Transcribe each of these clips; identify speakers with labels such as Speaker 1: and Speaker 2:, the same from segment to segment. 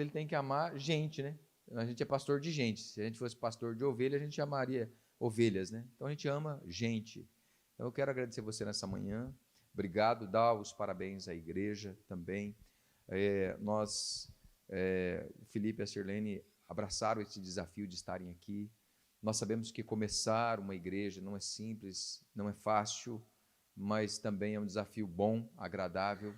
Speaker 1: ele tem que amar gente, né? A gente é pastor de gente. Se a gente fosse pastor de ovelha, a gente chamaria ovelhas, né? Então a gente ama gente. Então eu quero agradecer você nessa manhã. Obrigado, dá os parabéns à igreja também. O Felipe e a Sirlene abraçaram esse desafio de estarem aqui. Nós sabemos que começar uma igreja não é simples, não é fácil, mas também é um desafio bom, agradável.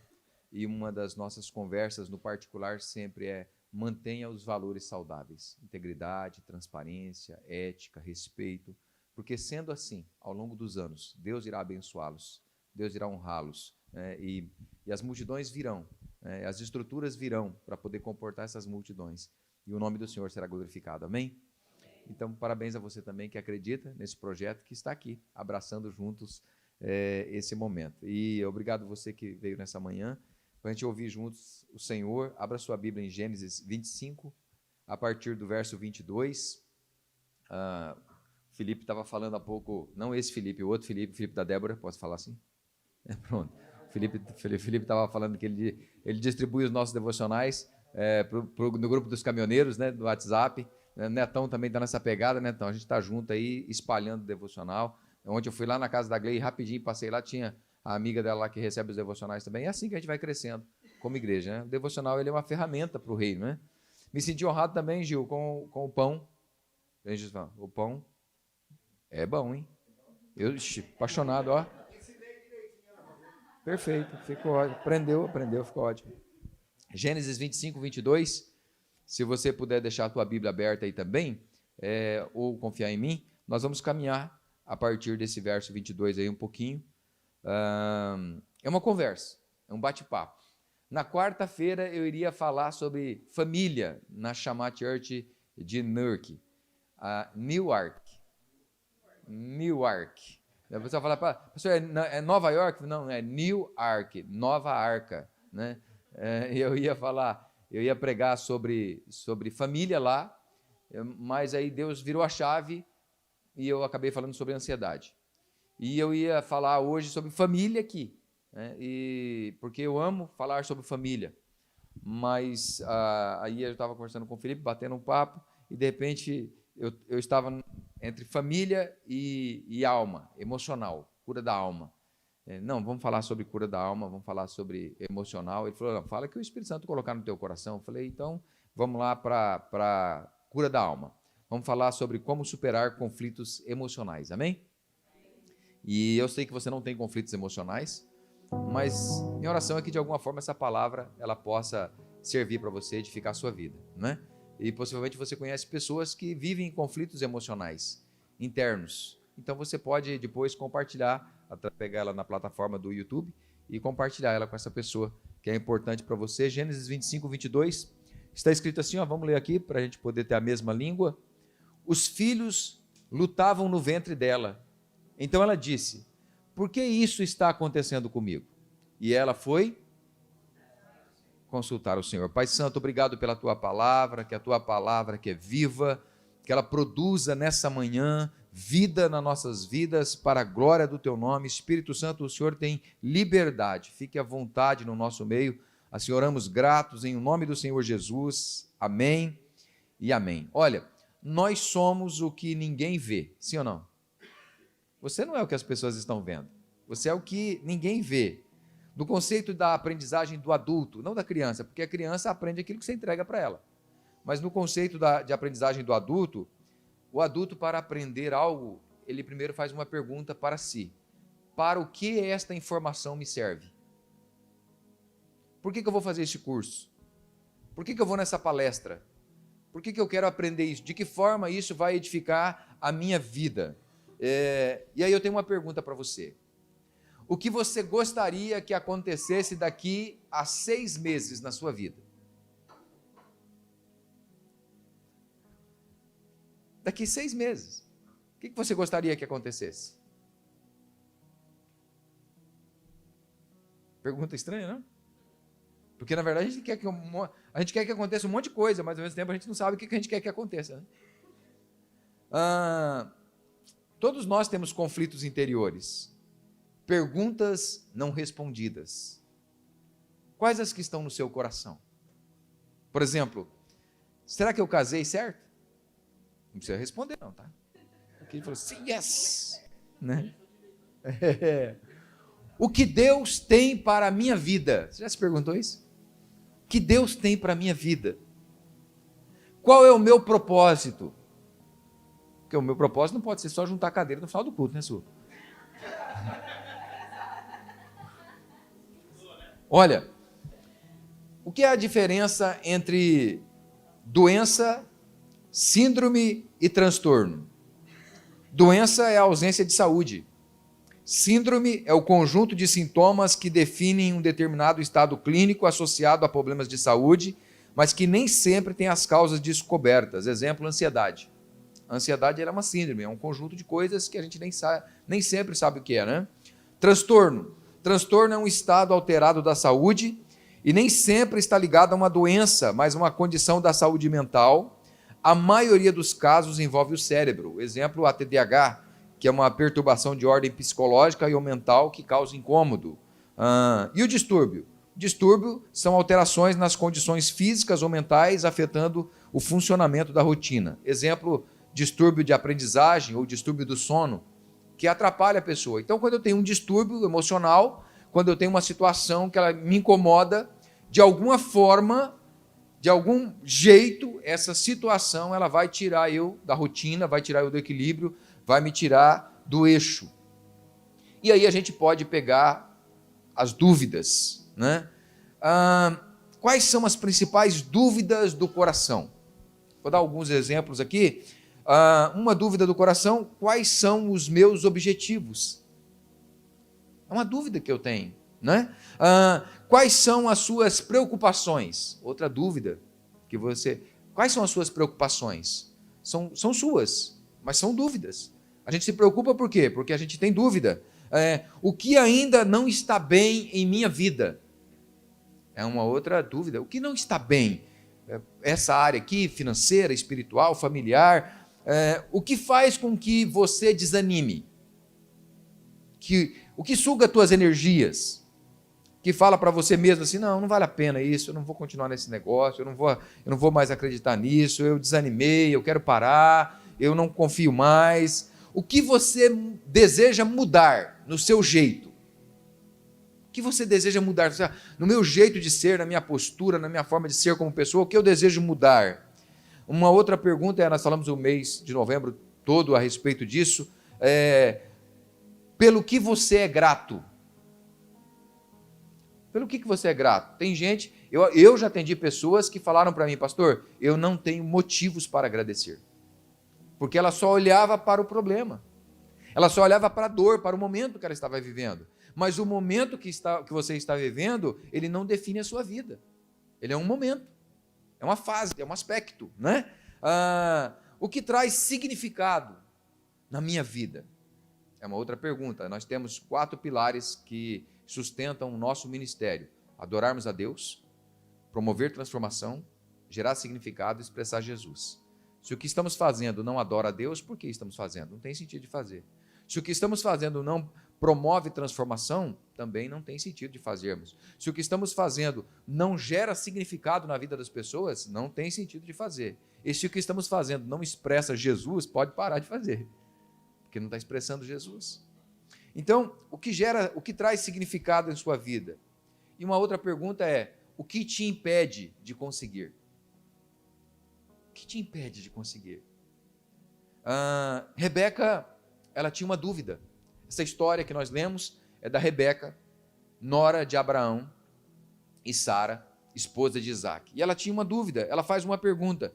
Speaker 1: E uma das nossas conversas no particular sempre é: mantenha os valores saudáveis, integridade, transparência, ética, respeito, porque sendo assim, ao longo dos anos, Deus irá abençoá-los, Deus irá honrá-los, né? E as multidões virão, né? As estruturas virão para poder comportar essas multidões, e o nome do Senhor será glorificado, amém? Então, parabéns a você também que acredita nesse projeto, que está aqui, abraçando juntos esse momento. E obrigado você que veio nessa manhã, para a gente ouvir juntos o Senhor. Abra sua Bíblia em Gênesis 25, a partir do verso 22. Felipe estava falando há pouco, não esse Felipe, o outro Felipe, Felipe da Débora, posso falar assim? Pronto. Felipe estava falando que ele distribui os nossos devocionais no grupo dos caminhoneiros, né, do WhatsApp. Netão também está nessa pegada, Netão, a gente está junto aí, espalhando o devocional. Ontem eu fui lá na casa da Glei, rapidinho, passei lá, tinha a amiga dela lá que recebe os devocionais também. É assim que a gente vai crescendo como igreja, né? O devocional, ele é uma ferramenta para o reino, né? Me senti honrado também, Gil, com o pão. O pão é bom, hein? Eu, apaixonado, ó. Perfeito, ficou ótimo. Aprendeu, ficou ótimo. Gênesis 25, 22. Se você puder deixar a tua Bíblia aberta aí também, ou confiar em mim, nós vamos caminhar a partir desse verso 22 aí um pouquinho. É uma conversa, é um bate-papo. Na quarta-feira eu iria falar sobre família na Shammah Church de Newark. Newark. A pessoa fala, pastor, é Nova York? Não, é Newark, Nova Arca, né? Eu ia pregar sobre família lá, mas aí Deus virou a chave e eu acabei falando sobre ansiedade. E eu ia falar hoje sobre família aqui, né? Porque eu amo falar sobre família. Mas aí eu estava conversando com o Felipe, batendo um papo, e de repente eu estava entre família e alma, emocional, cura da alma. Não, vamos falar sobre cura da alma, vamos falar sobre emocional. Ele falou, não, fala que o Espírito Santo colocar no teu coração. Eu falei, então vamos lá para cura da alma. Vamos falar sobre como superar conflitos emocionais, amém? E eu sei que você não tem conflitos emocionais, mas minha oração é que de alguma forma essa palavra ela possa servir para você edificar a sua vida, né? E possivelmente você conhece pessoas que vivem em conflitos emocionais internos. Então você pode depois compartilhar, pegar ela na plataforma do YouTube e compartilhar ela com essa pessoa que é importante para você. Gênesis 25, 22, está escrito assim, ó, vamos ler aqui para a gente poder ter a mesma língua. Os filhos lutavam no ventre dela. Então ela disse, por que isso está acontecendo comigo? E ela foi consultar o Senhor. Pai Santo, obrigado pela tua palavra, que a tua palavra que é viva, que ela produza nessa manhã vida nas nossas vidas, para a glória do teu nome. Espírito Santo, o Senhor tem liberdade, fique à vontade no nosso meio. Assim oramos gratos em nome do Senhor Jesus. Amém e amém. Olha, nós somos o que ninguém vê, sim ou não? Você não é o que as pessoas estão vendo, você é o que ninguém vê. No conceito da aprendizagem do adulto, não da criança, porque a criança aprende aquilo que você entrega para ela. Mas no conceito de aprendizagem do adulto, o adulto, para aprender algo, ele primeiro faz uma pergunta para si: para o que esta informação me serve? Por que eu vou fazer este curso? Por que eu vou nessa palestra? Por que eu quero aprender isso? De que forma isso vai edificar a minha vida? E aí eu tenho uma pergunta para você. O que você gostaria que acontecesse daqui a 6 meses na sua vida? Daqui 6 meses. O que você gostaria que acontecesse? Pergunta estranha, não? Porque na verdade a gente quer que aconteça um monte de coisa, mas ao mesmo tempo a gente não sabe o que a gente quer que aconteça, né? Todos nós temos conflitos interiores. Perguntas não respondidas. Quais as que estão no seu coração? Por exemplo, Será que eu casei certo? Não precisa responder não, tá? Porque ele falou assim, yes! Né? O que Deus tem para a minha vida? Você já se perguntou isso? O que Deus tem para a minha vida? Qual é o meu propósito? Porque o meu propósito não pode ser só juntar a cadeira no final do culto, né, Su? Olha, o que é a diferença entre doença, síndrome e transtorno? Doença é a ausência de saúde. Síndrome é o conjunto de sintomas que definem um determinado estado clínico associado a problemas de saúde, mas que nem sempre tem as causas descobertas. Exemplo, ansiedade. A ansiedade é uma síndrome, é um conjunto de coisas que a gente nem sempre sabe o que é, né? Transtorno. Transtorno é um estado alterado da saúde e nem sempre está ligado a uma doença, mas uma condição da saúde mental. A maioria dos casos envolve o cérebro. Exemplo, a TDAH, que é uma perturbação de ordem psicológica e ou mental que causa incômodo. E o distúrbio? Distúrbio são alterações nas condições físicas ou mentais afetando o funcionamento da rotina. Exemplo, distúrbio de aprendizagem ou distúrbio do sono, que atrapalha a pessoa. Então, quando eu tenho um distúrbio emocional, quando eu tenho uma situação que ela me incomoda, de alguma forma, de algum jeito, essa situação ela vai tirar eu da rotina, vai tirar eu do equilíbrio, vai me tirar do eixo. E aí a gente pode pegar as dúvidas, né? Quais são as principais dúvidas do coração? Vou dar alguns exemplos aqui. Uma dúvida do coração: quais são os meus objetivos? É uma dúvida que eu tenho, né? Quais são as suas preocupações? Outra dúvida que você... Quais são as suas preocupações? São suas, mas são dúvidas. A gente se preocupa por quê? Porque a gente tem dúvida. O que ainda não está bem em minha vida? É uma outra dúvida. O que não está bem? Essa área aqui, financeira, espiritual, familiar... o que faz com que você desanime? O que suga as tuas energias? Que fala para você mesmo assim, não vale a pena isso, eu não vou continuar nesse negócio, eu não vou mais acreditar nisso, eu desanimei, eu quero parar, eu não confio mais. O que você deseja mudar no seu jeito? O que você deseja mudar no meu jeito de ser, na minha postura, na minha forma de ser como pessoa? O que eu desejo mudar? Uma outra pergunta, nós falamos o mês de novembro todo a respeito disso, pelo que você é grato? Pelo que você é grato? Tem gente, eu já atendi pessoas que falaram para mim, pastor, eu não tenho motivos para agradecer. Porque ela só olhava para o problema. Ela só olhava para a dor, para o momento que ela estava vivendo. Mas o momento que você está vivendo, ele não define a sua vida. Ele é um momento. É uma fase, é um aspecto, né? O que traz significado na minha vida? É uma outra pergunta. Nós temos 4 pilares que sustentam o nosso ministério: adorarmos a Deus, promover transformação, gerar significado e expressar Jesus. Se o que estamos fazendo não adora a Deus, por que estamos fazendo? Não tem sentido de fazer. Se o que estamos fazendo não promove transformação, também não tem sentido de fazermos. Se o que estamos fazendo não gera significado na vida das pessoas, não tem sentido de fazer. E se o que estamos fazendo não expressa Jesus, pode parar de fazer, porque não está expressando Jesus. Então, o que traz significado em sua vida? E uma outra pergunta é: o que te impede de conseguir? O que te impede de conseguir? Rebeca, ela tinha uma dúvida. Essa história que nós lemos é da Rebeca, nora de Abraão, e Sara, esposa de Isaac. E ela tinha uma dúvida, ela faz uma pergunta: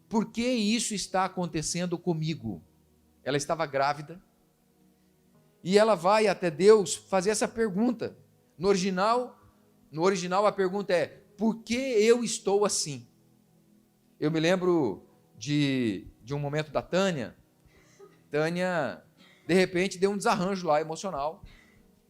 Speaker 1: por que isso está acontecendo comigo? Ela estava grávida, e ela vai até Deus fazer essa pergunta. No original a pergunta é: por que eu estou assim? Eu me lembro de um momento da Tânia. Tânia, de repente, deu um desarranjo lá emocional,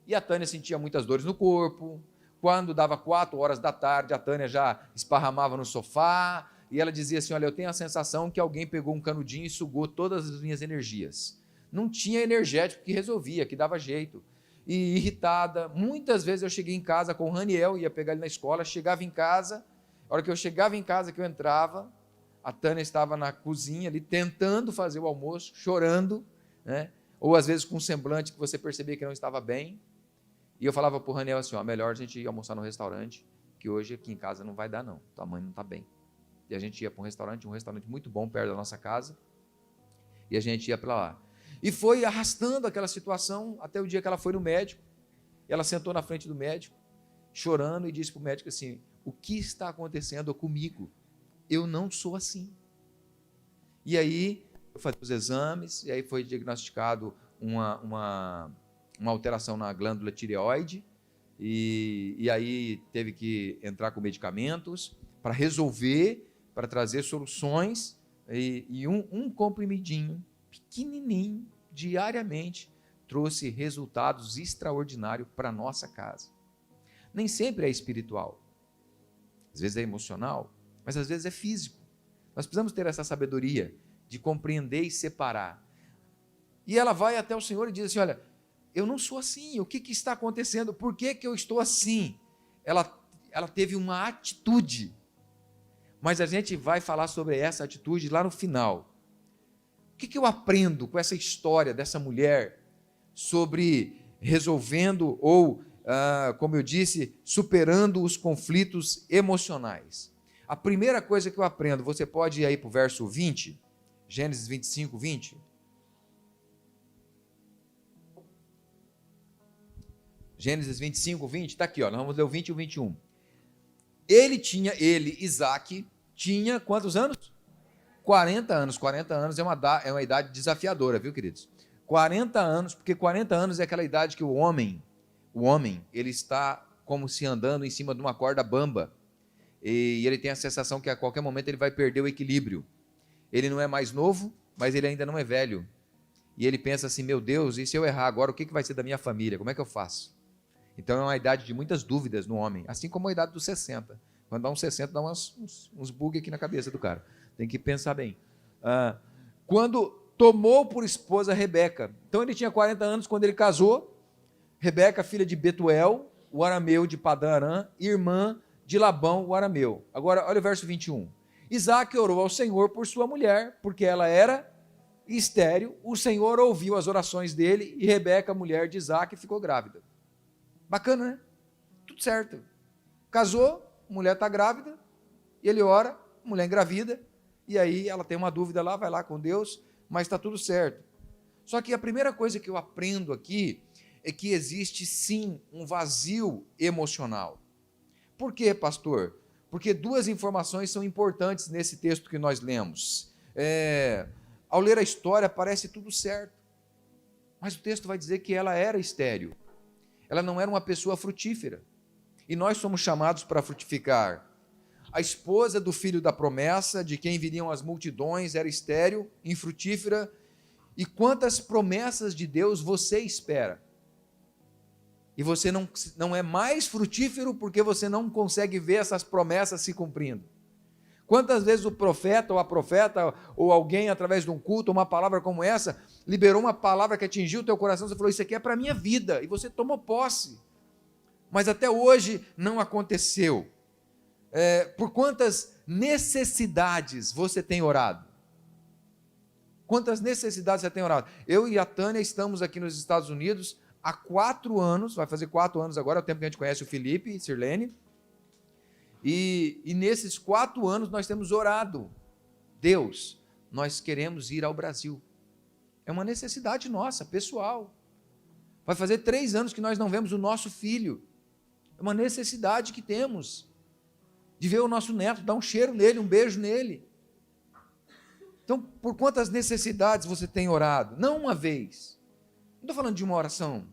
Speaker 1: e a Tânia sentia muitas dores no corpo. Quando dava 4 horas da tarde, a Tânia já esparramava no sofá, e ela dizia assim: olha, eu tenho a sensação que alguém pegou um canudinho e sugou todas as minhas energias. Não tinha energético que resolvia, que dava jeito. E irritada, muitas vezes eu cheguei em casa com o Raniel, ia pegar ele na escola, chegava em casa, a hora que eu chegava em casa, que eu entrava, a Tânia estava na cozinha ali, tentando fazer o almoço, chorando, né? Ou às vezes com um semblante que você percebia que não estava bem. E eu falava para o Raniel assim, ó, melhor a gente ir almoçar no restaurante, que hoje aqui em casa não vai dar não, tua mãe não está bem. E a gente ia para um restaurante muito bom, perto da nossa casa, e a gente ia para lá. E foi arrastando aquela situação até o dia que ela foi no médico. Ela sentou na frente do médico, chorando, e disse para o médico assim, o que está acontecendo comigo? Eu não sou assim. E aí, eu fiz os exames, e aí foi diagnosticado uma alteração na glândula tireoide, e aí teve que entrar com medicamentos para resolver, para trazer soluções, e um comprimidinho, pequenininho, diariamente, trouxe resultados extraordinários para a nossa casa. Nem sempre é espiritual, às vezes é emocional, mas às vezes é físico. Nós precisamos ter essa sabedoria de compreender e separar. E ela vai até o Senhor e diz assim, olha, eu não sou assim, o que está acontecendo? Por que eu estou assim? Ela teve uma atitude, mas a gente vai falar sobre essa atitude lá no final. O que eu aprendo com essa história dessa mulher sobre resolvendo ou, como eu disse, superando os conflitos emocionais? A primeira coisa que eu aprendo, você pode ir aí para o verso 20, Gênesis 25, 20. Gênesis 25, 20, está aqui, ó, nós vamos ler o 20 e o 21. Isaac, tinha quantos anos? 40 anos. 40 anos é uma idade desafiadora, viu, queridos? 40 anos, porque 40 anos é aquela idade que o homem, ele está como se andando em cima de uma corda bamba, e ele tem a sensação que a qualquer momento ele vai perder o equilíbrio. Ele não é mais novo, mas ele ainda não é velho. E ele pensa assim, meu Deus, e se eu errar agora, o que vai ser da minha família? Como é que eu faço? Então é uma idade de muitas dúvidas no homem, assim como a idade dos 60. Quando dá uns 60, dá uns bugs aqui na cabeça do cara. Tem que pensar bem. Quando tomou por esposa Rebeca, então ele tinha 40 anos quando ele casou, Rebeca, filha de Betuel, o arameu de Padã Arã, irmã de Labão, o arameu. Agora, olha o verso 21. Isaac orou ao Senhor por sua mulher, porque ela era estéril. O Senhor ouviu as orações dele e Rebeca, mulher de Isaac, ficou grávida. Bacana, né? Tudo certo. Casou, mulher está grávida, e ele ora, mulher engravida, e aí ela tem uma dúvida lá, vai lá com Deus, mas está tudo certo. Só que a primeira coisa que eu aprendo aqui é que existe sim um vazio emocional. Por quê, pastor? Porque duas informações são importantes nesse texto que nós lemos. Ao ler a história parece tudo certo, mas o texto vai dizer que ela era estéril. Ela não era uma pessoa frutífera. E nós somos chamados para frutificar. A esposa do filho da promessa, de quem viriam as multidões, era estéril, infrutífera. E quantas promessas de Deus você espera? E você não é mais frutífero porque você não consegue ver essas promessas se cumprindo. Quantas vezes o profeta ou a profeta ou alguém através de um culto, uma palavra como essa, liberou uma palavra que atingiu o teu coração, você falou, isso aqui é para a minha vida, e você tomou posse. Mas até hoje não aconteceu. Por quantas necessidades você tem orado? Quantas necessidades você tem orado? Eu e a Tânia estamos aqui nos Estados Unidos há 4 anos, vai fazer 4 anos agora, é o tempo que a gente conhece o Felipe e Sirlene, e nesses 4 anos nós temos orado, Deus, nós queremos ir ao Brasil, é uma necessidade nossa, pessoal, vai fazer 3 anos que nós não vemos o nosso filho, é uma necessidade que temos, de ver o nosso neto, dar um cheiro nele, um beijo nele. Então, por quantas necessidades você tem orado? Não uma vez, não estou falando de uma oração,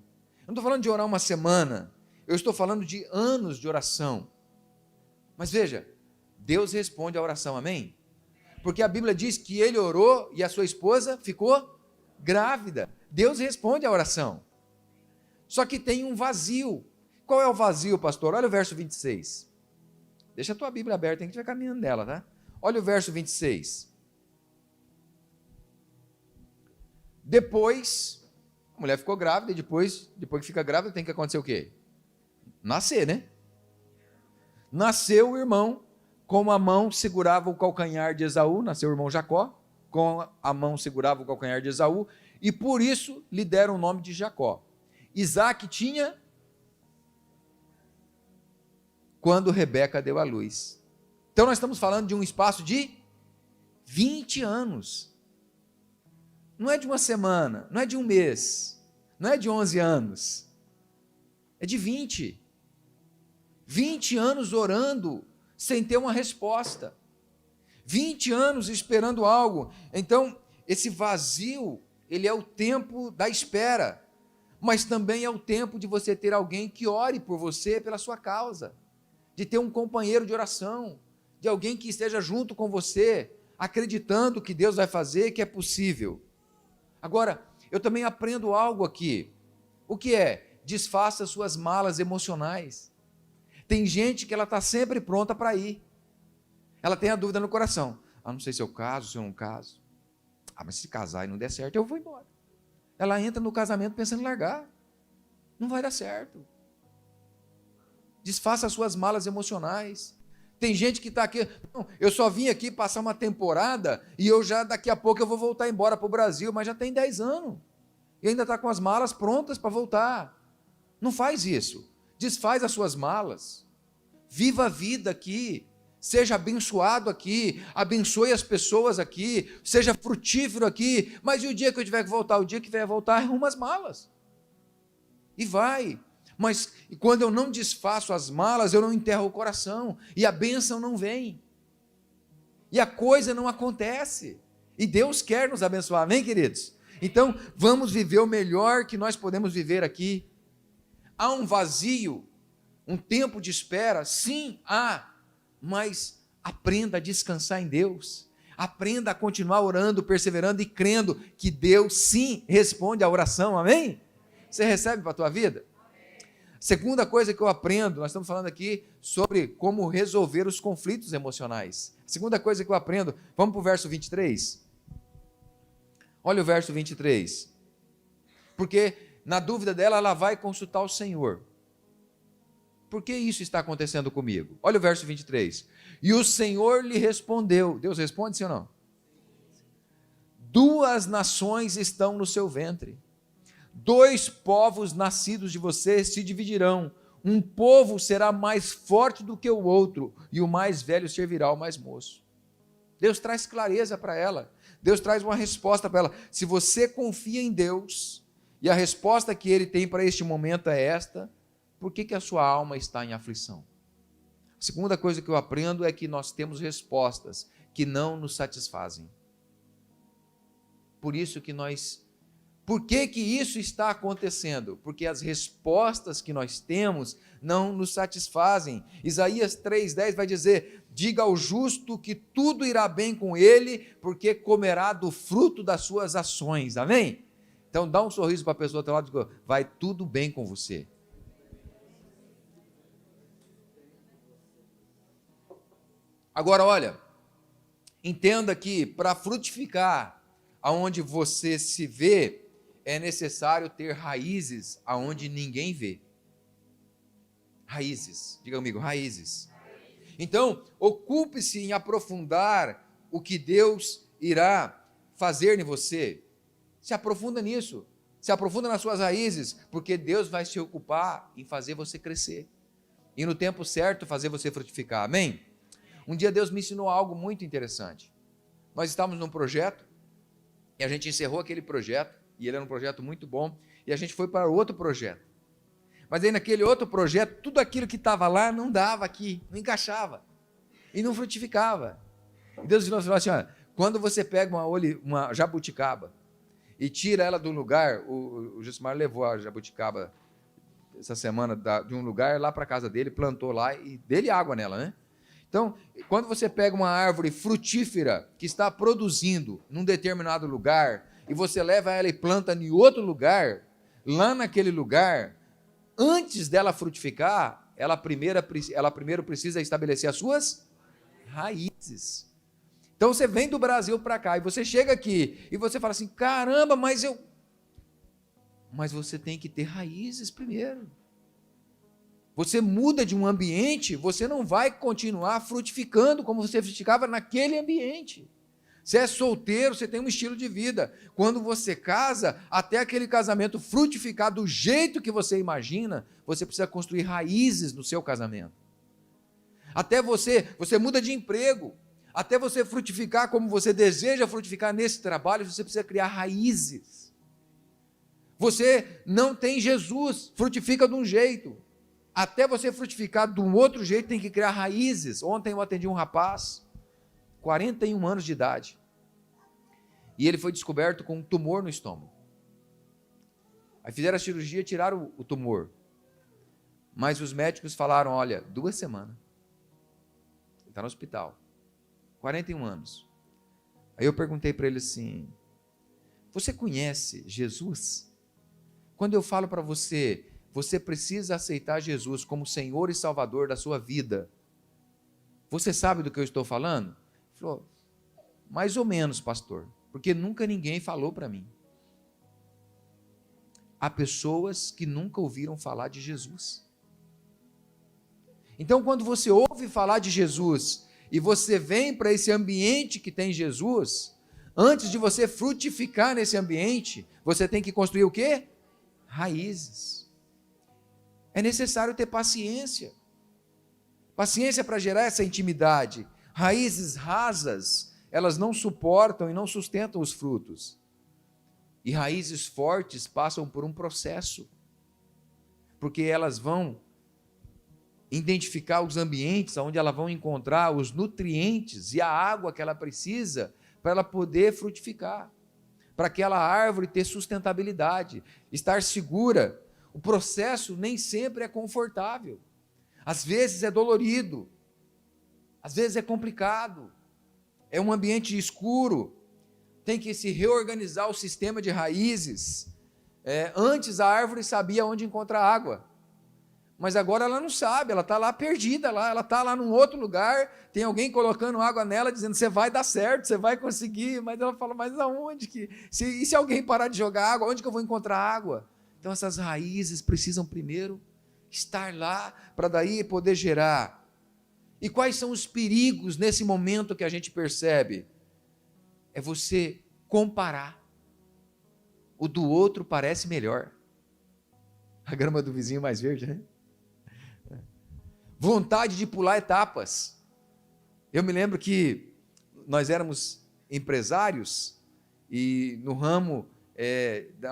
Speaker 1: não estou falando de orar uma semana, eu estou falando de anos de oração. Mas veja, Deus responde a oração, amém? Porque a Bíblia diz que ele orou e a sua esposa ficou grávida. Deus responde a oração. Só que tem um vazio. Qual é o vazio, pastor? Olha o verso 26. Deixa a tua Bíblia aberta, a gente vai caminhando nela, tá? Olha o verso 26. Depois, a mulher ficou grávida e depois que fica grávida tem que acontecer o quê? Nascer, né? Nasceu o irmão com a mão segurava o calcanhar de Esaú, nasceu o irmão Jacó, com a mão segurava o calcanhar de Esaú, e por isso lhe deram o nome de Jacó. Isaac tinha quando Rebeca deu à luz. Então nós estamos falando de um espaço de 20 anos. Não é de uma semana, não é de um mês, não é de 11 anos. É de 20. 20 anos orando sem ter uma resposta. 20 anos esperando algo. Então, esse vazio, ele é o tempo da espera, mas também é o tempo de você ter alguém que ore por você, pela sua causa, de ter um companheiro de oração, de alguém que esteja junto com você, acreditando que Deus vai fazer, que é possível. Agora, eu também aprendo algo aqui. O que é? Desfaça suas malas emocionais. Tem gente que ela está sempre pronta para ir. Ela tem a dúvida no coração. Não sei se eu caso, se eu não caso. Mas se casar e não der certo, eu vou embora. Ela entra no casamento pensando em largar. Não vai dar certo. Desfaça as suas malas emocionais. Tem gente que está aqui, eu só vim aqui passar uma temporada e eu já, daqui a pouco eu vou voltar embora para o Brasil, mas já tem 10 anos. E ainda está com as malas prontas para voltar. Não faz isso. Desfaz as suas malas. Viva a vida aqui. Seja abençoado aqui, abençoe as pessoas aqui, seja frutífero aqui, mas e o dia que eu tiver que voltar? O dia que vier voltar, arruma as malas. E vai. Mas quando eu não desfaço as malas, eu não enterro o coração, e a bênção não vem. E a coisa não acontece. E Deus quer nos abençoar, amém, queridos? Então, vamos viver o melhor que nós podemos viver aqui. Há um vazio, um tempo de espera? Sim, há. Mas aprenda a descansar em Deus, aprenda a continuar orando, perseverando e crendo que Deus sim responde à oração, amém? Você recebe para a tua vida? Segunda coisa que eu aprendo, nós estamos falando aqui sobre como resolver os conflitos emocionais. Segunda coisa que eu aprendo, vamos para o verso 23? Olha o verso 23, porque na dúvida dela, ela vai consultar o Senhor. Por que isso está acontecendo comigo? Olha o verso 23. E o Senhor lhe respondeu. Deus responde, sim ou não? 2 nações estão no seu ventre. 2 povos nascidos de você se dividirão. Um povo será mais forte do que o outro, e o mais velho servirá ao mais moço. Deus traz clareza para ela. Deus traz uma resposta para ela. Se você confia em Deus, e a resposta que Ele tem para este momento é esta, por que a sua alma está em aflição? A segunda coisa que eu aprendo é que nós temos respostas que não nos satisfazem. Por que isso está acontecendo? Porque as respostas que nós temos não nos satisfazem. Isaías 3,10 vai dizer: diga ao justo que tudo irá bem com ele, porque comerá do fruto das suas ações. Amém? Então dá um sorriso para a pessoa do teu lado e diga: vai tudo bem com você. Agora, olha, entenda que para frutificar aonde você se vê, é necessário ter raízes aonde ninguém vê. Raízes, diga comigo, raízes. Então, ocupe-se em aprofundar o que Deus irá fazer em você. Se aprofunda nisso, se aprofunda nas suas raízes, porque Deus vai se ocupar em fazer você crescer. E no tempo certo fazer você frutificar, amém? Um dia Deus me ensinou algo muito interessante. Nós estávamos num projeto, e a gente encerrou aquele projeto, e ele era um projeto muito bom, e a gente foi para outro projeto. Mas aí naquele outro projeto, tudo aquilo que estava lá não dava aqui, não encaixava, e não frutificava. E Deus falou assim: olha, quando você pega uma jabuticaba, e tira ela do lugar, o Gilmar levou a jabuticaba essa semana de um lugar lá para a casa dele, plantou lá, e dele água nela, né? Então, quando você pega uma árvore frutífera que está produzindo num determinado lugar e você leva ela e planta em outro lugar, lá naquele lugar, antes dela frutificar, ela primeiro precisa estabelecer as suas raízes. Então você vem do Brasil para cá e você chega aqui e você fala assim: caramba, mas você tem que ter raízes primeiro. Você muda de um ambiente, você não vai continuar frutificando como você frutificava naquele ambiente. Você é solteiro, você tem um estilo de vida. Quando você casa, até aquele casamento frutificar do jeito que você imagina, você precisa construir raízes no seu casamento. Até você muda de emprego. Até você frutificar como você deseja frutificar nesse trabalho, você precisa criar raízes. Você não tem Jesus, frutifica de um jeito. Até você frutificar de um outro jeito, tem que criar raízes. Ontem eu atendi um rapaz, 41 anos de idade, e ele foi descoberto com um tumor no estômago. Aí fizeram a cirurgia, tiraram o tumor, mas os médicos falaram, olha, 2 semanas, ele está no hospital, 41 anos. Aí eu perguntei para ele assim, você conhece Jesus? Quando eu falo para você, você precisa aceitar Jesus como Senhor e Salvador da sua vida, você sabe do que eu estou falando? Ele falou, mais ou menos, pastor, porque nunca ninguém falou para mim. Há pessoas que nunca ouviram falar de Jesus. Então, quando você ouve falar de Jesus e você vem para esse ambiente que tem Jesus, antes de você frutificar nesse ambiente, você tem que construir o quê? Raízes. É necessário ter paciência. Paciência para gerar essa intimidade. Raízes rasas, elas não suportam e não sustentam os frutos. E raízes fortes passam por um processo. Porque elas vão identificar os ambientes onde elas vão encontrar os nutrientes e a água que ela precisa para ela poder frutificar. Para aquela árvore ter sustentabilidade, estar segura. O processo nem sempre é confortável. Às vezes é dolorido. Às vezes é complicado. É um ambiente escuro. Tem que se reorganizar o sistema de raízes. Antes a árvore sabia onde encontrar água. Mas agora ela não sabe, ela está lá perdida, ela está lá num outro lugar, tem alguém colocando água nela, dizendo, você vai dar certo, você vai conseguir, mas ela fala, mas aonde que, e se alguém parar de jogar água, onde que eu vou encontrar água? Então essas raízes precisam primeiro estar lá, para daí poder gerar. E quais são os perigos nesse momento que a gente percebe? É você comparar, o do outro parece melhor, a grama do vizinho mais verde, né? Vontade de pular etapas. Eu me lembro que nós éramos empresários e no ramo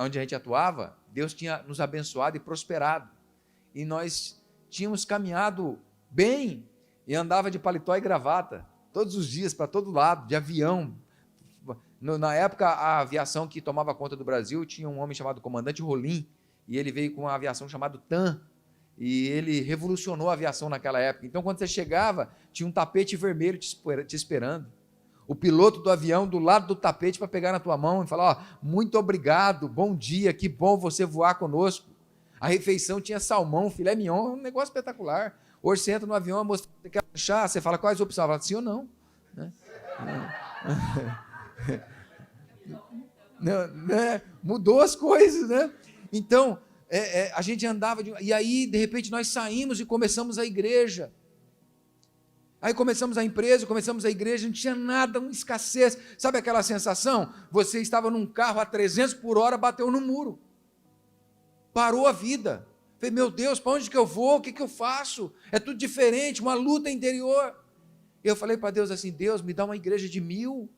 Speaker 1: onde a gente atuava, Deus tinha nos abençoado e prosperado. E nós tínhamos caminhado bem e andava de paletó e gravata, todos os dias, para todo lado, de avião. Na época, a aviação que tomava conta do Brasil tinha um homem chamado Comandante Rolim, e ele veio com uma aviação chamada TAM, e ele revolucionou a aviação naquela época. Então, quando você chegava, tinha um tapete vermelho te esperando. O piloto do avião do lado do tapete para pegar na tua mão e falar, muito obrigado, bom dia, que bom você voar conosco. A refeição tinha salmão, filé mignon, um negócio espetacular. Hoje você entra no avião, a moça quer lanchar, você fala, quais opções? Ela fala, sim ou não? Mudou as coisas, né? Então, a gente andava, e aí, de repente, nós saímos e começamos a igreja. Aí começamos a empresa, começamos a igreja, não tinha nada, uma escassez. Sabe aquela sensação? Você estava num carro a 300 por hora, bateu no muro. Parou a vida. Falei, meu Deus, para onde que eu vou? O que que eu faço? É tudo diferente, uma luta interior. Eu falei para Deus assim, Deus, me dá uma igreja de 1000.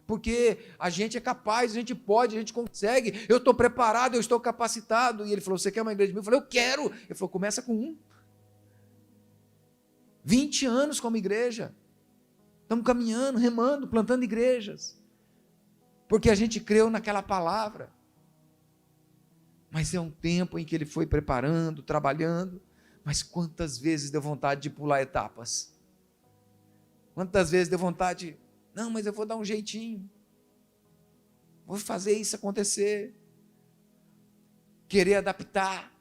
Speaker 1: Porque a gente é capaz, a gente pode, a gente consegue, eu estou preparado, eu estou capacitado. E ele falou, você quer uma igreja de 1000? Eu falei, eu quero. Ele falou, começa com 1. 20 anos como igreja. Estamos caminhando, remando, plantando igrejas. Porque a gente creu naquela palavra. Mas é um tempo em que ele foi preparando, trabalhando. Mas quantas vezes deu vontade de pular etapas? Quantas vezes deu vontade... Não, mas eu vou dar um jeitinho. Vou fazer isso acontecer. Querer adaptar.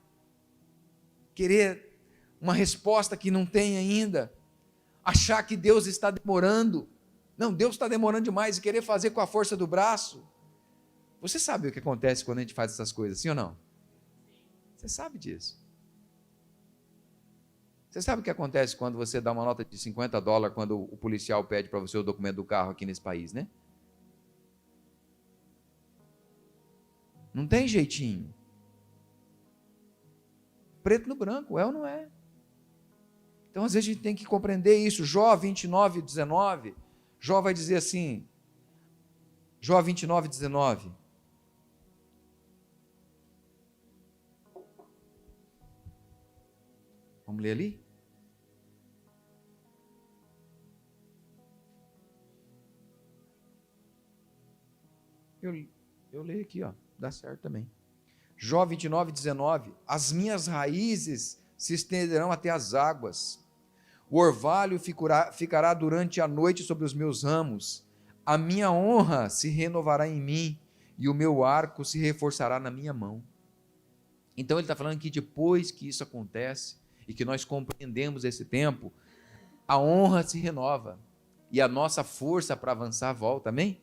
Speaker 1: Querer uma resposta que não tem ainda. Achar que Deus está demorando. Não, Deus está demorando demais e querer fazer com a força do braço. Você sabe o que acontece quando a gente faz essas coisas, sim ou não? Você sabe disso. Você sabe o que acontece quando você dá uma nota de $50 quando o policial pede para você o documento do carro aqui nesse país, né? Não tem jeitinho. Preto no branco, é ou não é? Então, às vezes, a gente tem que compreender isso. Jó 29, 19, Jó vai dizer assim, Jó 29, 19. Vamos ler ali? Eu leio aqui, ó, dá certo também. Jó 29, 19. As minhas raízes se estenderão até as águas. O orvalho ficará durante a noite sobre os meus ramos. A minha honra se renovará em mim e o meu arco se reforçará na minha mão. Então ele está falando que depois que isso acontece e que nós compreendemos esse tempo, a honra se renova e a nossa força para avançar volta, amém?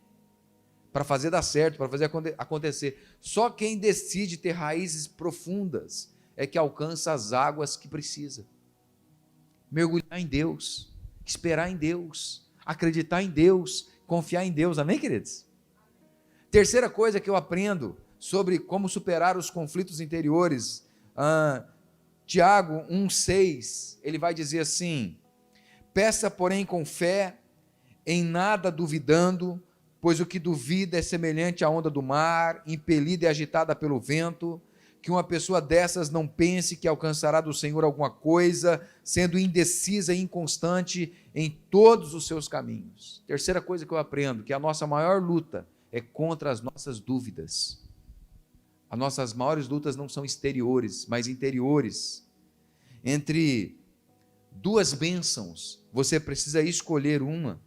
Speaker 1: Para fazer dar certo, para fazer acontecer. Só quem decide ter raízes profundas é que alcança as águas que precisa. Mergulhar em Deus, esperar em Deus, acreditar em Deus, confiar em Deus, amém, queridos? Terceira coisa que eu aprendo sobre como superar os conflitos interiores, Tiago 1,6, ele vai dizer assim: peça, porém, com fé, em nada duvidando, pois o que duvida é semelhante à onda do mar, impelida e agitada pelo vento. Que uma pessoa dessas não pense que alcançará do Senhor alguma coisa, sendo indecisa e inconstante em todos os seus caminhos. Terceira coisa que eu aprendo, que a nossa maior luta é contra as nossas dúvidas. As nossas maiores lutas não são exteriores, mas interiores. Entre duas bênçãos, você precisa escolher uma.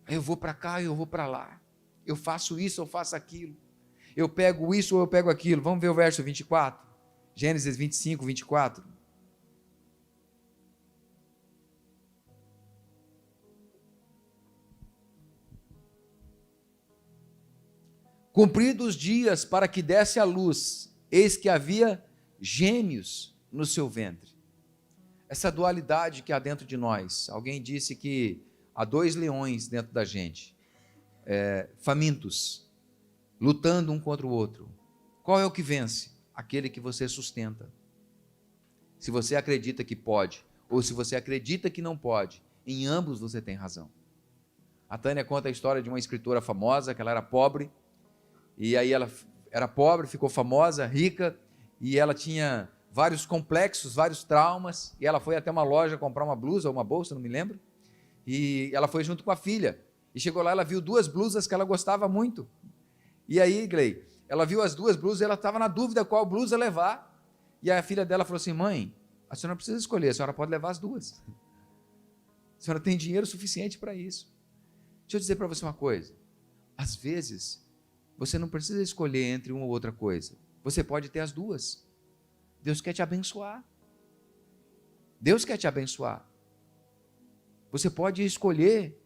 Speaker 1: Eu vou para cá, eu vou para lá. Eu faço isso, eu faço aquilo. Eu pego isso ou eu pego aquilo. Vamos ver o verso 24. Gênesis 25, 24. Cumpridos os dias para que desse a luz, eis que havia gêmeos no seu ventre. Essa dualidade que há dentro de nós. Alguém disse que há 2 leões dentro da gente, famintos, lutando um contra o outro. Qual é o que vence? Aquele que você sustenta. Se você acredita que pode, ou se você acredita que não pode, em ambos você tem razão. A Tânia conta a história de uma escritora famosa, que ela era pobre, e aí ela era pobre, ficou famosa, rica, e ela tinha vários complexos, vários traumas, e ela foi até uma loja comprar uma blusa ou uma bolsa, não me lembro, e ela foi junto com a filha, e chegou lá, ela viu 2 blusas que ela gostava muito. E aí, Glei, ela viu as 2 blusas e ela estava na dúvida qual blusa levar. E a filha dela falou assim: mãe, a senhora não precisa escolher, a senhora pode levar as 2. A senhora tem dinheiro suficiente para isso. Deixa eu dizer para você uma coisa. Às vezes, você não precisa escolher entre uma ou outra coisa. Você pode ter as 2. Deus quer te abençoar. Deus quer te abençoar. Você pode escolher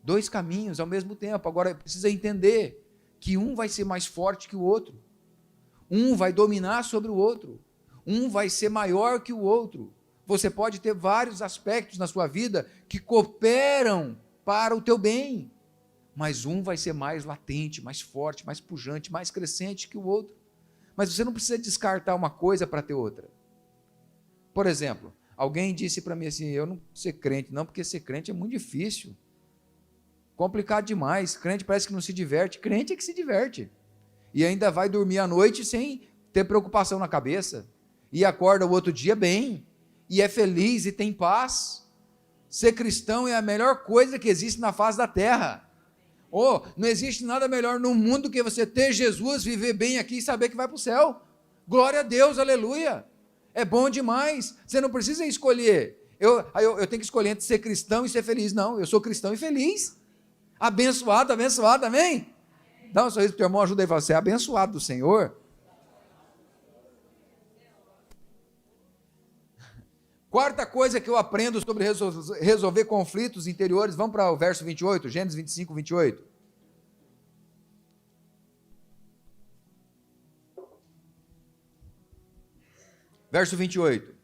Speaker 1: 2 caminhos ao mesmo tempo. Agora, precisa entender que um vai ser mais forte que o outro, um vai dominar sobre o outro, um vai ser maior que o outro. Você pode ter vários aspectos na sua vida que cooperam para o teu bem, mas um vai ser mais latente, mais forte, mais pujante, mais crescente que o outro. Mas você não precisa descartar uma coisa para ter outra. Por exemplo, alguém disse para mim assim: eu não vou ser crente não, porque ser crente é muito difícil. Complicado demais, crente parece que não se diverte. Crente é que se diverte, e ainda vai dormir à noite sem ter preocupação na cabeça, e acorda o outro dia bem, e é feliz e tem paz. Ser cristão é a melhor coisa que existe na face da terra. Não existe nada melhor no mundo do que você ter Jesus, viver bem aqui e saber que vai para o céu. Glória a Deus, aleluia, é bom demais. Você não precisa escolher, eu tenho que escolher entre ser cristão e ser feliz. Não, eu sou cristão e feliz. Abençoado, abençoado, amém? Dá um sorriso para o teu irmão, ajuda aí, fala: você é abençoado do Senhor. Quarta coisa que eu aprendo sobre resolver conflitos interiores, vamos para o verso 28, Gênesis 25, 28. Verso 28.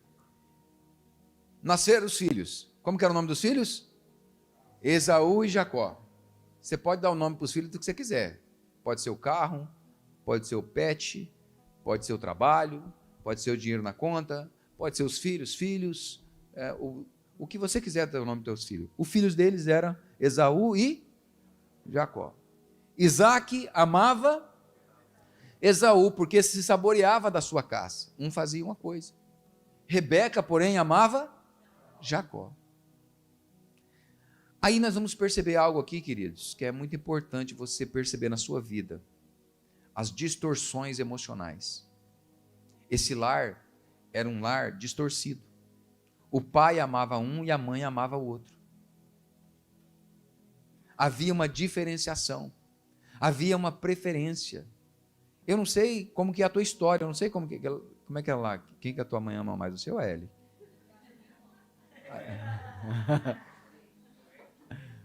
Speaker 1: Nasceram os filhos. Como que era o nome dos filhos? Esaú e Jacó. Você pode dar o nome para os filhos do que você quiser. Pode ser o carro, pode ser o pet, pode ser o trabalho, pode ser o dinheiro na conta, pode ser os filhos, o que você quiser dar o nome dos seus filhos. Os filhos deles eram Esaú e Jacó. Isaac amava Esaú, porque se saboreava da sua caça. Um fazia uma coisa. Rebeca, porém, amava Jacó. Aí nós vamos perceber algo aqui, queridos, que é muito importante você perceber na sua vida. As distorções emocionais. Esse lar era um lar distorcido. O pai amava um e a mãe amava o outro. Havia uma diferenciação. Havia uma preferência. Eu não sei como que é a tua história, eu não sei como é que é lá. Quem que a tua mãe ama mais, você ou a Ellie?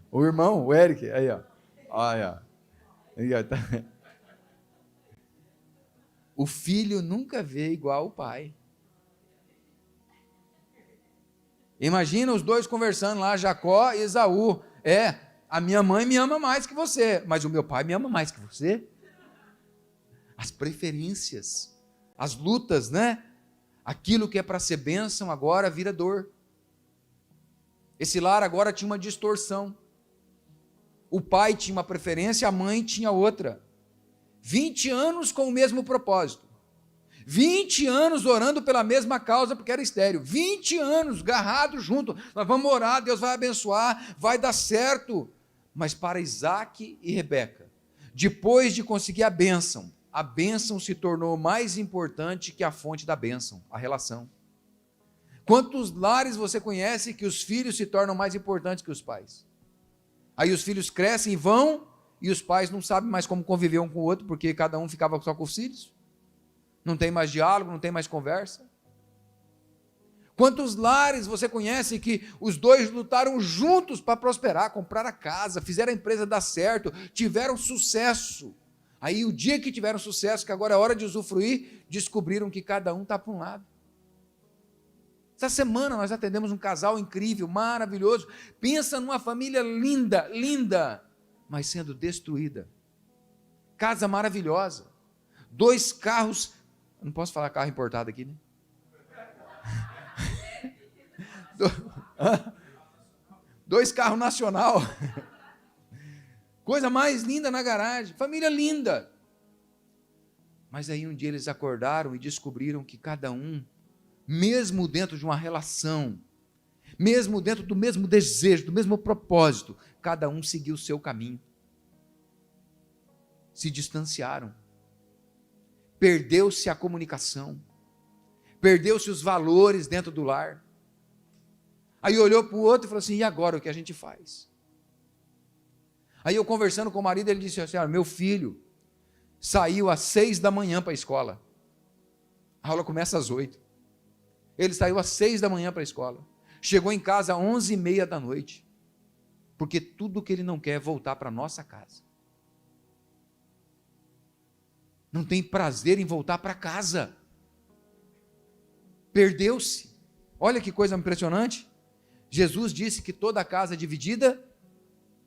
Speaker 1: O irmão, o Eric, aí ó. Olha. Aí, ó. O filho nunca vê igual o pai. Imagina os dois conversando lá, Jacó e Esaú. A minha mãe me ama mais que você, mas o meu pai me ama mais que você. As preferências, as lutas, né? Aquilo que é para ser bênção agora vira dor. Esse lar agora tinha uma distorção. O pai tinha uma preferência, a mãe tinha outra. 20 anos com o mesmo propósito. 20 anos orando pela mesma causa, porque era estéril. 20 anos agarrados junto. Nós vamos orar, Deus vai abençoar, vai dar certo. Mas para Isaac e Rebeca, depois de conseguir a bênção se tornou mais importante que a fonte da bênção, a relação. Quantos lares você conhece que os filhos se tornam mais importantes que os pais? Aí os filhos crescem e vão, e os pais não sabem mais como conviver um com o outro, porque cada um ficava só com os filhos. Não tem mais diálogo, não tem mais conversa. Quantos lares você conhece que os dois lutaram juntos para prosperar, compraram a casa, fizeram a empresa dar certo, tiveram sucesso. Aí o dia que tiveram sucesso, que agora é hora de usufruir, descobriram que cada um está para um lado. Essa semana nós atendemos um casal incrível, maravilhoso. Pensa numa família linda, linda, mas sendo destruída. Casa maravilhosa. 2 carros, não posso falar carro importado aqui, né? 2 carros nacional. Coisa mais linda na garagem. Família linda. Mas aí um dia eles acordaram e descobriram que cada um, mesmo dentro de uma relação, mesmo dentro do mesmo desejo, do mesmo propósito, cada um seguiu o seu caminho. Se distanciaram. Perdeu-se a comunicação. Perdeu-se os valores dentro do lar. Aí olhou para o outro e falou assim, e agora o que a gente faz? Aí eu conversando com o marido, ele disse assim, meu filho saiu às 6 da manhã para a escola. A aula começa às 8. Ele saiu às 6 da manhã para a escola. Chegou em casa às 11h30 da noite. Porque tudo que ele não quer é voltar para a nossa casa. Não tem prazer em voltar para casa. Perdeu-se. Olha que coisa impressionante. Jesus disse que toda casa dividida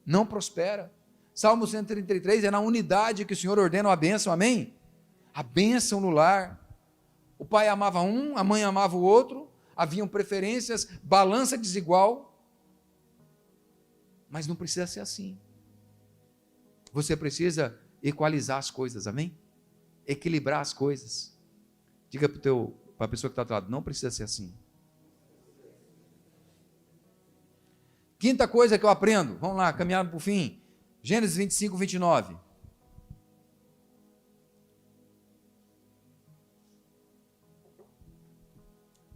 Speaker 1: não prospera. Salmo 133 é na unidade que o Senhor ordena a bênção, amém? A bênção no lar. O pai amava um, a mãe amava o outro, haviam preferências, balança desigual. Mas não precisa ser assim. Você precisa equalizar as coisas, amém? Equilibrar as coisas. Diga para a pessoa que está do lado, não precisa ser assim. Quinta coisa que eu aprendo, vamos lá, caminhando para o fim. Gênesis 25, 29.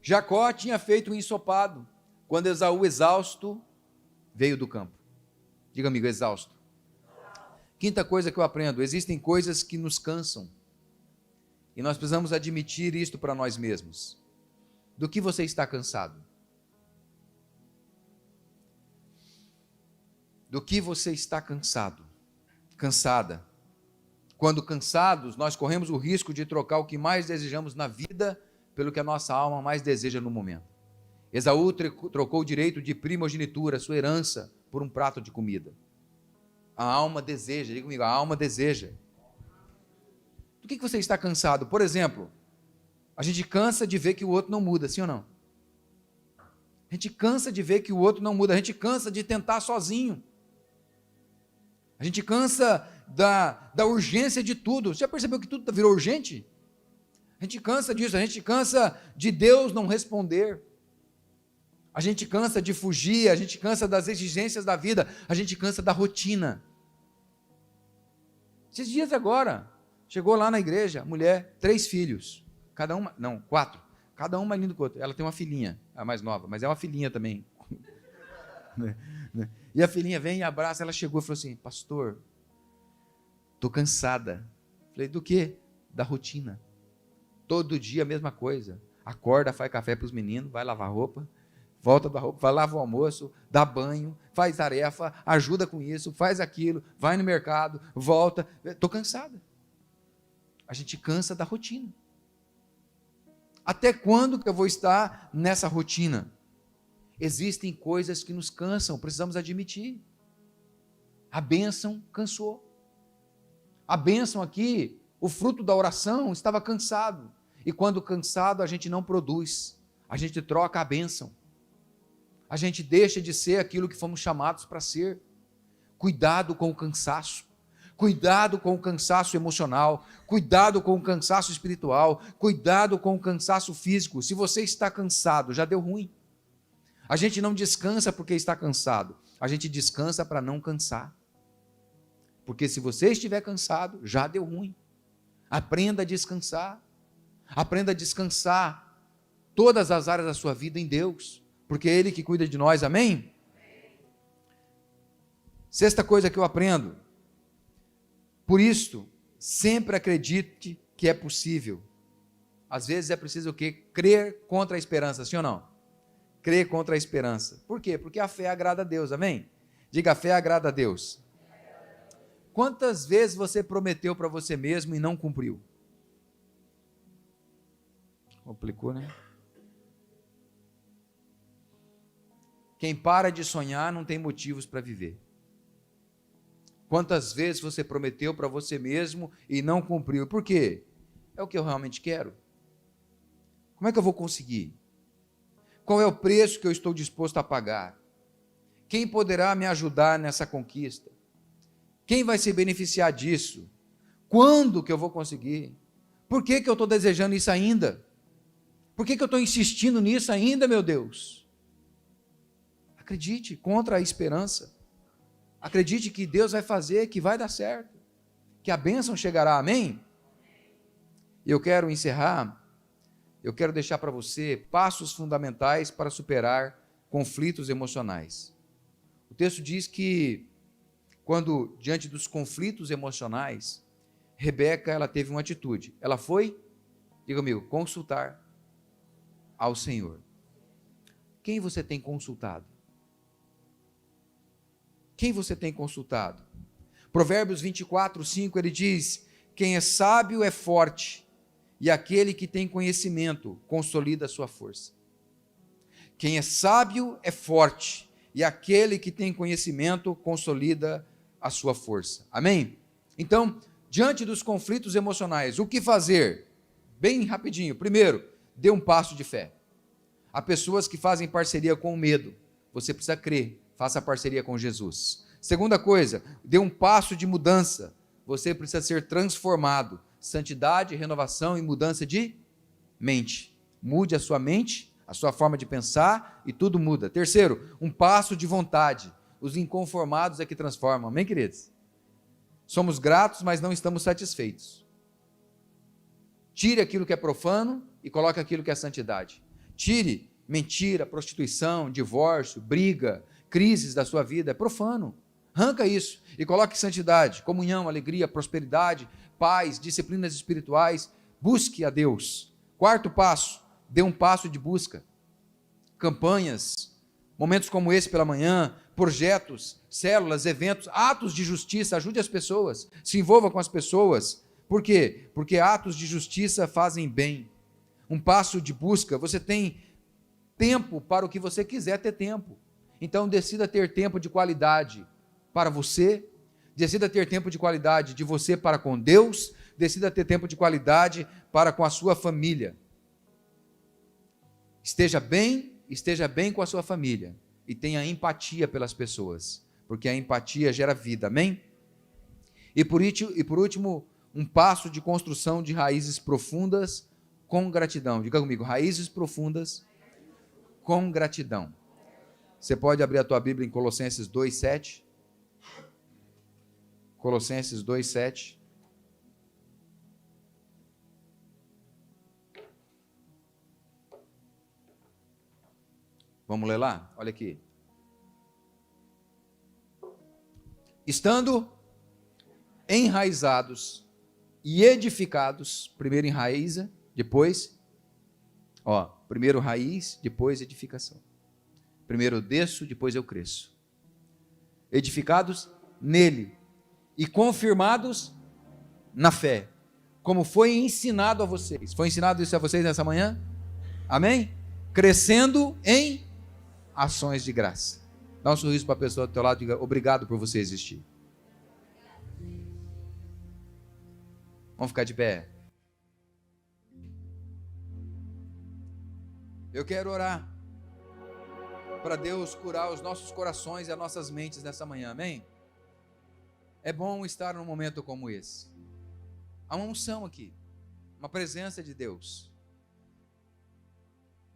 Speaker 1: Jacó tinha feito um ensopado, quando Esaú, exausto, veio do campo. Diga, amigo, exausto. Quinta coisa que eu aprendo, existem coisas que nos cansam. E nós precisamos admitir isto para nós mesmos. Do que você está cansado? Do que você está cansado? Cansada? Quando cansados, nós corremos o risco de trocar o que mais desejamos na vida pelo que a nossa alma mais deseja no momento. Esaú trocou o direito de primogenitura, sua herança, por um prato de comida. A alma deseja, diga comigo, a alma deseja. Do que você está cansado? Por exemplo, a gente cansa de ver que o outro não muda, sim ou não? A gente cansa de ver que o outro não muda, a gente cansa de tentar sozinho. A gente cansa da urgência de tudo. Você já percebeu que tudo virou urgente? A gente cansa disso, a gente cansa de Deus não responder. A gente cansa de fugir, a gente cansa das exigências da vida, a gente cansa da rotina. Esses dias agora, chegou lá na igreja, mulher, 3 filhos, cada uma, não, 4, cada uma mais lindo que o outro. Ela tem uma filhinha, a mais nova, mas é uma filhinha também. E a filhinha vem e abraça, ela chegou e falou assim, pastor, estou cansada. Falei, do quê? Da rotina. Todo dia a mesma coisa. Acorda, faz café para os meninos, vai lavar roupa, volta da roupa, vai lavar o almoço, dá banho, faz tarefa, ajuda com isso, faz aquilo, vai no mercado, volta. Estou cansada. A gente cansa da rotina. Até quando que eu vou estar nessa rotina? Existem coisas que nos cansam, precisamos admitir. A bênção cansou. A bênção aqui, o fruto da oração, estava cansado. E quando cansado, a gente não produz. A gente troca a bênção. A gente deixa de ser aquilo que fomos chamados para ser. Cuidado com o cansaço. Cuidado com o cansaço emocional. Cuidado com o cansaço espiritual. Cuidado com o cansaço físico. Se você está cansado, já deu ruim. A gente não descansa porque está cansado. A gente descansa para não cansar. Porque se você estiver cansado, já deu ruim. Aprenda a descansar. Aprenda a descansar todas as áreas da sua vida em Deus. Porque é Ele que cuida de nós, amém? Sexta coisa que eu aprendo. Por isto, sempre acredite que é possível. Às vezes é preciso o quê? Crer contra a esperança, sim ou não? Crer contra a esperança. Por quê? Porque a fé agrada a Deus, amém? Diga, a fé agrada a Deus. Quantas vezes você prometeu para você mesmo e não cumpriu? Complicou, né? Quem para de sonhar não tem motivos para viver. Quantas vezes você prometeu para você mesmo e não cumpriu? Por quê? É o que eu realmente quero? Como é que eu vou conseguir? Qual é o preço que eu estou disposto a pagar? Quem poderá me ajudar nessa conquista? Quem vai se beneficiar disso? Quando que eu vou conseguir? Por que que eu estou desejando isso ainda? Por que que eu estou insistindo nisso ainda, meu Deus? Acredite, contra a esperança. Acredite que Deus vai fazer, que vai dar certo, que a bênção chegará, amém? Eu quero encerrar, eu quero deixar para você passos fundamentais para superar conflitos emocionais. O texto diz que, quando diante dos conflitos emocionais, Rebeca, ela teve uma atitude, ela foi, diga comigo, consultar ao Senhor. Quem você tem consultado? Quem você tem consultado? Provérbios 24, 5, ele diz, quem é sábio é forte, e aquele que tem conhecimento consolida a sua força. Quem é sábio é forte, e aquele que tem conhecimento consolida a sua força. Amém? Então, diante dos conflitos emocionais, o que fazer? Bem rapidinho. Primeiro, dê um passo de fé. Há pessoas que fazem parceria com o medo. Você precisa crer. Faça parceria com Jesus. Segunda coisa, dê um passo de mudança. Você precisa ser transformado. Santidade, renovação e mudança de mente. Mude a sua mente, a sua forma de pensar e tudo muda. Terceiro, um passo de vontade. Os inconformados é que transformam. Amém, queridos? Somos gratos, mas não estamos satisfeitos. Tire aquilo que é profano e coloque aquilo que é santidade. Tire mentira, prostituição, divórcio, briga, crises da sua vida, é profano. Arranca isso e coloque santidade, comunhão, alegria, prosperidade, paz, disciplinas espirituais. Busque a Deus. Quarto passo, dê um passo de busca. Campanhas, momentos como esse pela manhã, projetos, células, eventos, atos de justiça, ajude as pessoas, se envolva com as pessoas. Por quê? Porque atos de justiça fazem bem. Um passo de busca, você tem tempo para o que você quiser ter tempo. Então decida ter tempo de qualidade para você, decida ter tempo de qualidade de você para com Deus, decida ter tempo de qualidade para com a sua família. Esteja bem com a sua família e tenha empatia pelas pessoas, porque a empatia gera vida, amém? E por último, um passo de construção de raízes profundas com gratidão. Diga comigo, raízes profundas com gratidão. Você pode abrir a tua Bíblia em Colossenses 2:7. Colossenses 2:7. Vamos ler lá? Olha aqui. Estando enraizados e edificados, primeiro enraiza, depois, primeiro raiz, depois edificação. Primeiro eu desço, depois eu cresço. Edificados nele e confirmados na fé, como foi ensinado a vocês. Foi ensinado isso a vocês nessa manhã? Amém? Crescendo em ações de graça. Dá um sorriso para a pessoa do teu lado e diga, obrigado por você existir. Vamos ficar de pé. Eu quero orar para Deus curar os nossos corações e as nossas mentes nessa manhã, amém? É bom estar num momento como esse. Há uma unção aqui, uma presença de Deus.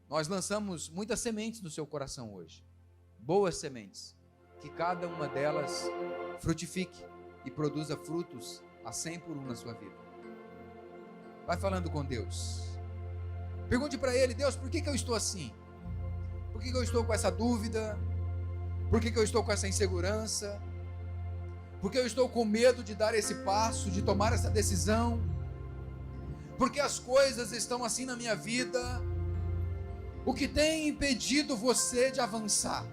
Speaker 1: Nós lançamos muitas sementes no seu coração hoje, boas sementes, que cada uma delas frutifique e produza frutos a 100 por 1 na sua vida. Vai falando com Deus. Pergunte para Ele, Deus, por que eu estou assim? Por que eu estou com essa dúvida? Por que eu estou com essa insegurança? Por que eu estou com medo de dar esse passo, de tomar essa decisão? Por que as coisas estão assim na minha vida? O que tem impedido você de avançar?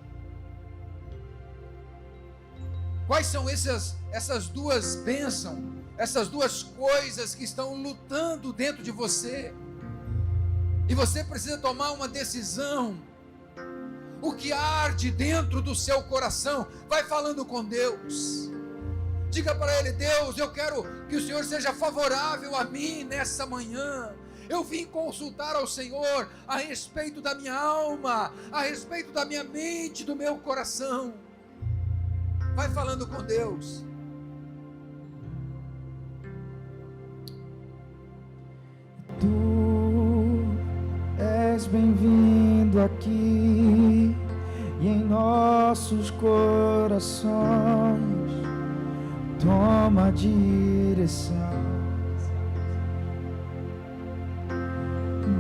Speaker 1: Quais são essas duas bênçãos, essas duas coisas que estão lutando dentro de você? E você precisa tomar uma decisão. O que arde dentro do seu coração? Vai falando com Deus. Diga para Ele, Deus, eu quero que o Senhor seja favorável a mim nessa manhã. Eu vim consultar ao Senhor a respeito da minha alma, a respeito da minha mente, do meu coração. Vai falando com Deus.
Speaker 2: Tu és bem-vindo aqui e em nossos corações. Toma a direção.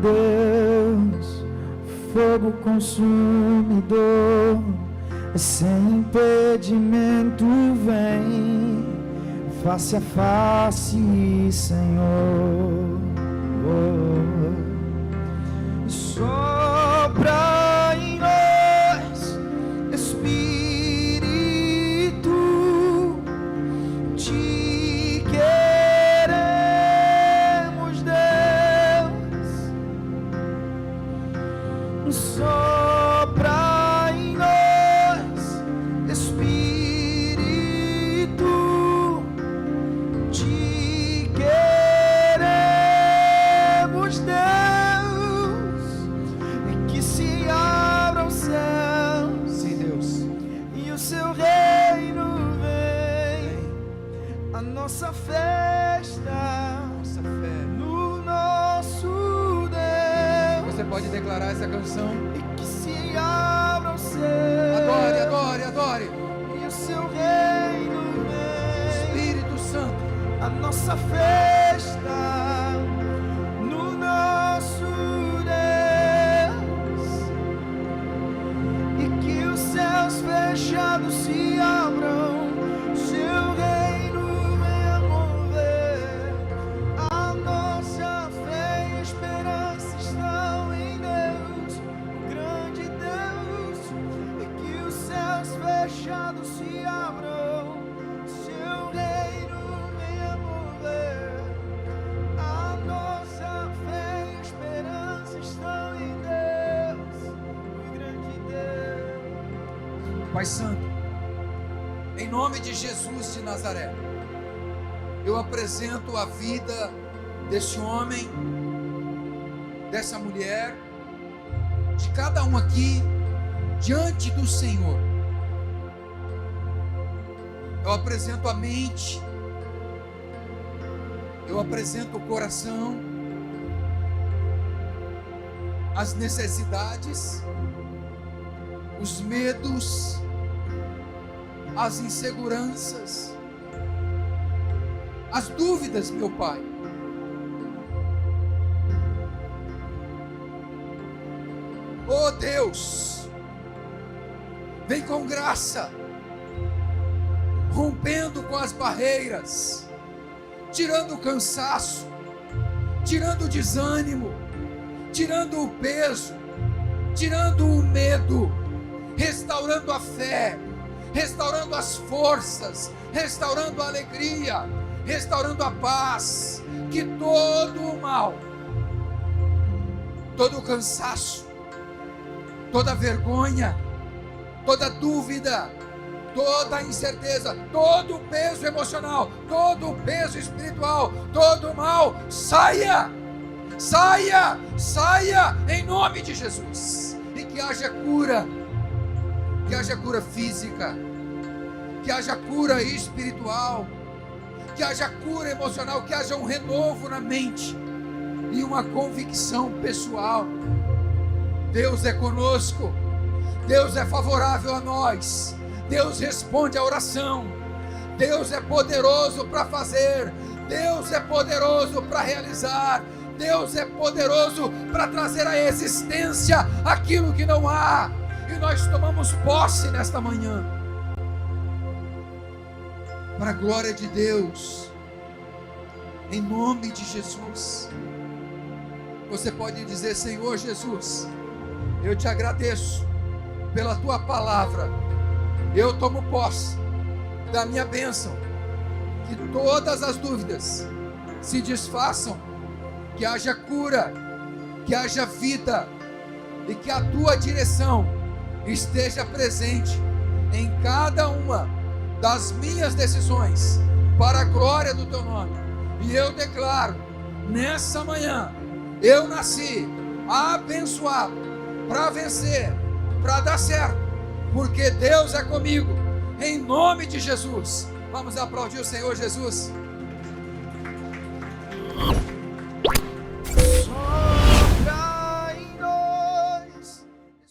Speaker 2: Deus, fogo consumidor, sem impedimento vem, face a face, Senhor. Sopra em nós, Espírito, te queremos, Deus. Sopra em nós, Espírito, te queremos, Deus. E que se abra os céus,
Speaker 1: Sim, Deus.
Speaker 2: e o seu reino vem. A nossa festa,
Speaker 1: Nossa fé.
Speaker 2: no nosso Deus.
Speaker 1: Você pode declarar essa canção.
Speaker 2: E que se abra os céus,
Speaker 1: Adore, adore, adore.
Speaker 2: e o seu reino vem.
Speaker 1: Espírito Santo.
Speaker 2: A nossa festa, no nosso Deus. E que os céus fechados se abram, seu reino venha mover. A nossa fé e esperança estão em Deus, o grande Deus. E que os céus fechados se abram, seu reino venha mover.
Speaker 1: Pai Santo, em nome de Jesus de Nazaré, eu apresento a vida desse homem, dessa mulher, de cada um aqui, diante do Senhor. Eu apresento a mente, eu apresento o coração, as necessidades, os medos, as inseguranças, as dúvidas, meu Pai. Oh Deus, vem com graça, rompendo com as barreiras, tirando o cansaço, tirando o desânimo, tirando o peso, tirando o medo, restaurando a fé, restaurando as forças, restaurando a alegria, restaurando a paz, que todo o mal, todo o cansaço, toda vergonha, toda dúvida, toda incerteza, todo o peso emocional, todo o peso espiritual, todo o mal, saia, saia, saia, em nome de Jesus, e que haja cura física, que haja cura espiritual, que haja cura emocional, que haja um renovo na mente, e uma convicção pessoal. Deus é conosco, Deus é favorável a nós, Deus responde à oração, Deus é poderoso para fazer, Deus é poderoso para realizar, Deus é poderoso para trazer à existência aquilo que não há, e nós tomamos posse nesta manhã, para a glória de Deus, em nome de Jesus. Você pode dizer: Senhor Jesus, eu te agradeço pela tua palavra, eu tomo posse da minha bênção, que todas as dúvidas se desfaçam, que haja cura, que haja vida, e que a tua direção esteja presente em cada uma das minhas decisões, para a glória do teu nome. E eu declaro, nessa manhã, eu nasci abençoado, para vencer, para dar certo, porque Deus é comigo, em nome de Jesus. Vamos aplaudir o Senhor Jesus.